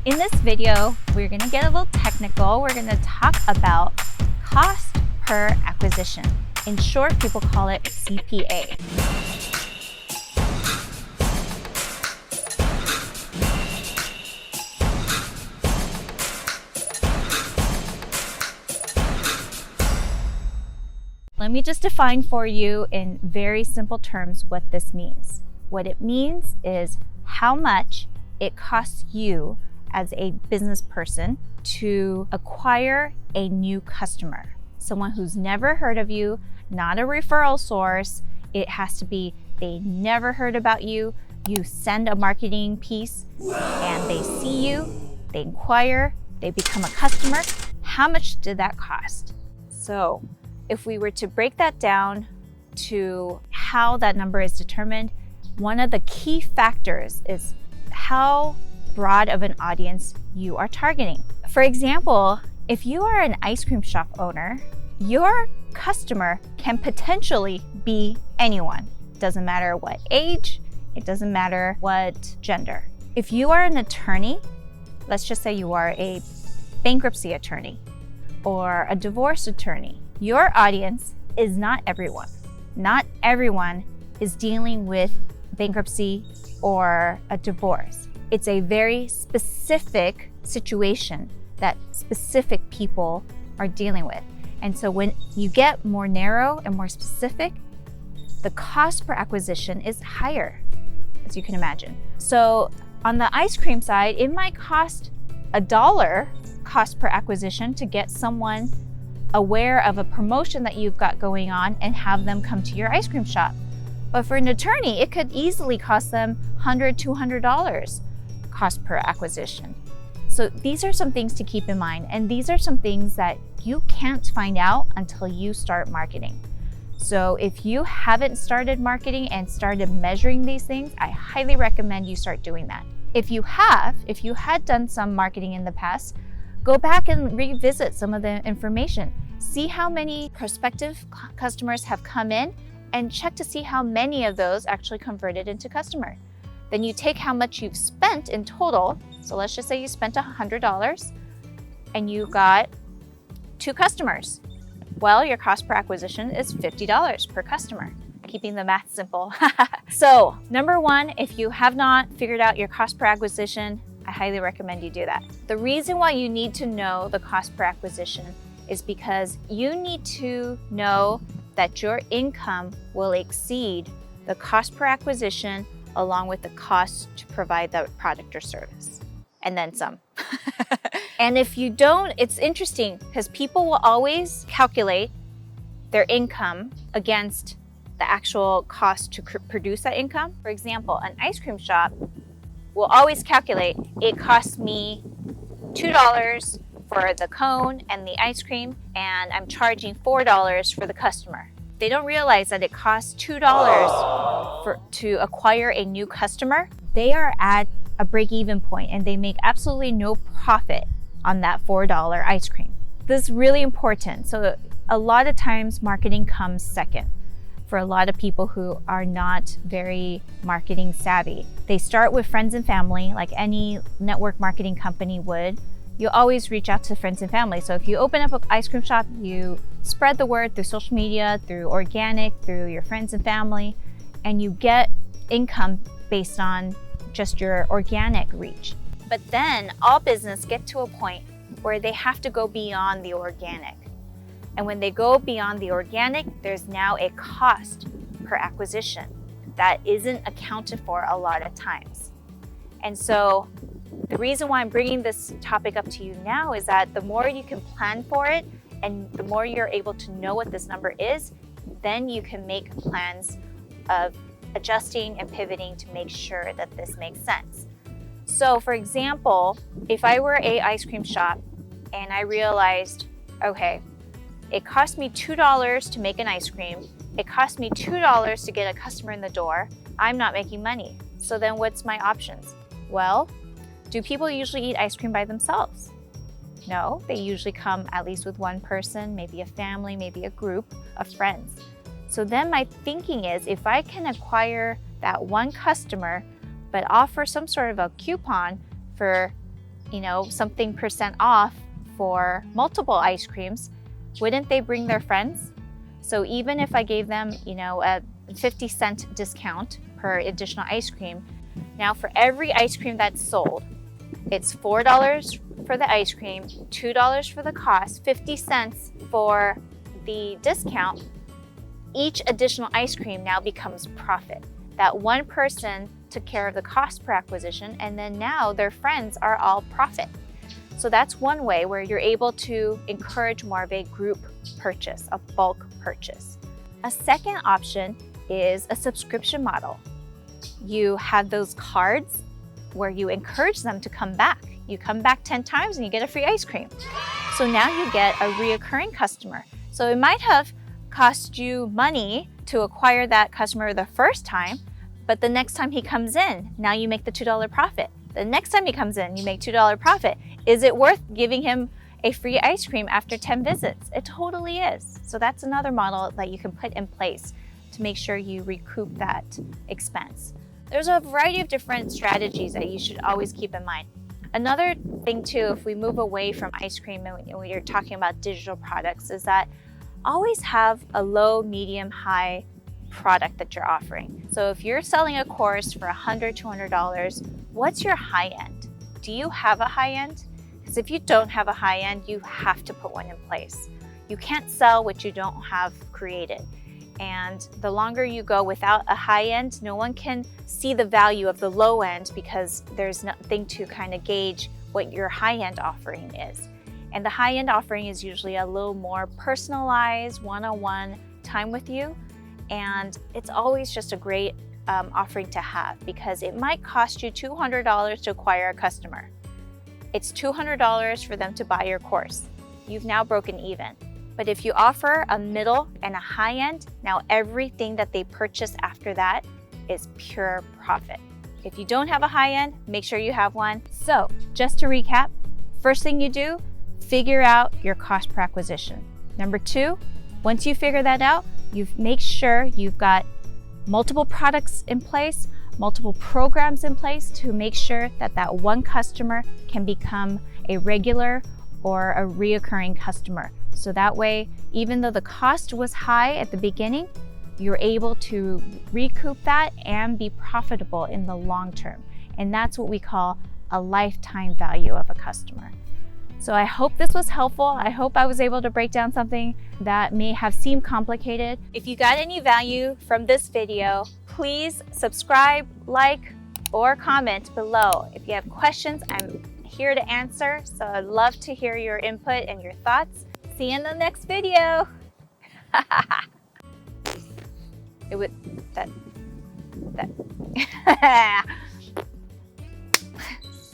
In this video, we're going to get a little technical. We're going to talk about cost per acquisition. In short, people call it CPA. Let me just define for you in very simple terms what this means. What it means is how much it costs you as a business person to acquire a new customer. Someone who's never heard of you, not a referral source. It has to be they never heard about you. You send a marketing piece and they see you, they inquire, they become a customer. How much did that cost? So if we were to break that down to how that number is determined, one of the key factors is how broad of an audience you are targeting. For example, if you are an ice cream shop owner, your customer can potentially be anyone. Doesn't matter what age, it doesn't matter what gender. If you are an attorney, let's just say you are a bankruptcy attorney or a divorce attorney, your audience is not everyone. Not everyone is dealing with bankruptcy or a divorce. It's a very specific situation that specific people are dealing with. And so when you get more narrow and more specific, the cost per acquisition is higher, as you can imagine. So on the ice cream side, it might cost $1 cost per acquisition to get someone aware of a promotion that you've got going on and have them come to your ice cream shop. But for an attorney, it could easily cost them $100, $200 cost per acquisition. So these are some things to keep in mind, and these are some things that you can't find out until you start marketing. So if you haven't started marketing and started measuring these things, I highly recommend you start doing that. If you had done some marketing in the past, go back and revisit some of the information. See how many prospective customers have come in and check to see how many of those actually converted into customer. Then you take how much you've spent in total. So let's just say you spent $100 and you got 2 customers. Well, your cost per acquisition is $50 per customer, keeping the math simple. So number one, if you have not figured out your cost per acquisition, I highly recommend you do that. The reason why you need to know the cost per acquisition is because you need to know that your income will exceed the cost per acquisition along with the cost to provide the product or service, and then some. And if you don't, it's interesting because people will always calculate their income against the actual cost to produce that income. For example, an ice cream shop will always calculate, it costs me $2 for the cone and the ice cream, and I'm charging $4 for the customer. They don't realize that it costs $2 to acquire a new customer. They are at a break-even point and they make absolutely no profit on that $4 ice cream. This is really important. So a lot of times marketing comes second for a lot of people who are not very marketing savvy. They start with friends and family, like any network marketing company would. You always reach out to friends and family. So if you open up an ice cream shop, you spread the word through social media, through organic, through your friends and family, and you get income based on just your organic reach. But then all business get to a point where they have to go beyond the organic. And when they go beyond the organic, there's now a cost per acquisition that isn't accounted for a lot of times. And so the reason why I'm bringing this topic up to you now is that the more you can plan for it and the more you're able to know what this number is, then you can make plans of adjusting and pivoting to make sure that this makes sense. So for example, if I were an ice cream shop and I realized, okay, it cost me $2 to make an ice cream, it cost me $2 to get a customer in the door, I'm not making money. So then what's my options? Well, do people usually eat ice cream by themselves? No, they usually come at least with one person, maybe a family, maybe a group of friends. So then my thinking is, if I can acquire that one customer, but offer some sort of a coupon for something percent off for multiple ice creams, wouldn't they bring their friends? So even if I gave them, a 50-cent discount per additional ice cream, now for every ice cream that's sold, it's $4 for the ice cream, $2 for the cost, 50 cents for the discount. Each additional ice cream now becomes profit. That one person took care of the cost per acquisition, and then now their friends are all profit. So that's one way where you're able to encourage more of a group purchase, a bulk purchase. A second option is a subscription model. You have those cards where you encourage them to come back. You come back 10 times and you get a free ice cream. So now you get a reoccurring customer. So it might have cost you money to acquire that customer the first time, but the next time he comes in, now you make the $2 profit. The next time he comes in, you make $2 profit. Is it worth giving him a free ice cream after 10 visits? It totally is. So that's another model that you can put in place to make sure you recoup that expense. There's a variety of different strategies that you should always keep in mind. Another thing too, if we move away from ice cream and when you're talking about digital products, is that always have a low, medium, high product that you're offering. So if you're selling a course for $100, $200, what's your high end? Do you have a high end? Because if you don't have a high end, you have to put one in place. You can't sell what you don't have created. And the longer you go without a high end, no one can see the value of the low end because there's nothing to kind of gauge what your high end offering is. And the high end offering is usually a little more personalized, one-on-one time with you. And it's always just a great offering to have because it might cost you $200 to acquire a customer. It's $200 for them to buy your course. You've now broken even. But if you offer a middle and a high end, now everything that they purchase after that is pure profit. If you don't have a high end, make sure you have one. So just to recap, first thing you do, figure out your cost per acquisition. Number two, once you figure that out, you make sure you've got multiple products in place, multiple programs in place to make sure that that one customer can become a regular or a reoccurring customer. So that way, even though the cost was high at the beginning, you're able to recoup that and be profitable in the long term. And that's what we call a lifetime value of a customer. So I hope this was helpful. I hope I was able to break down something that may have seemed complicated. If you got any value from this video, please subscribe, like, or comment below. If you have questions, I'm here to answer. So I'd love to hear your input and your thoughts. See you in the next video. It would, that.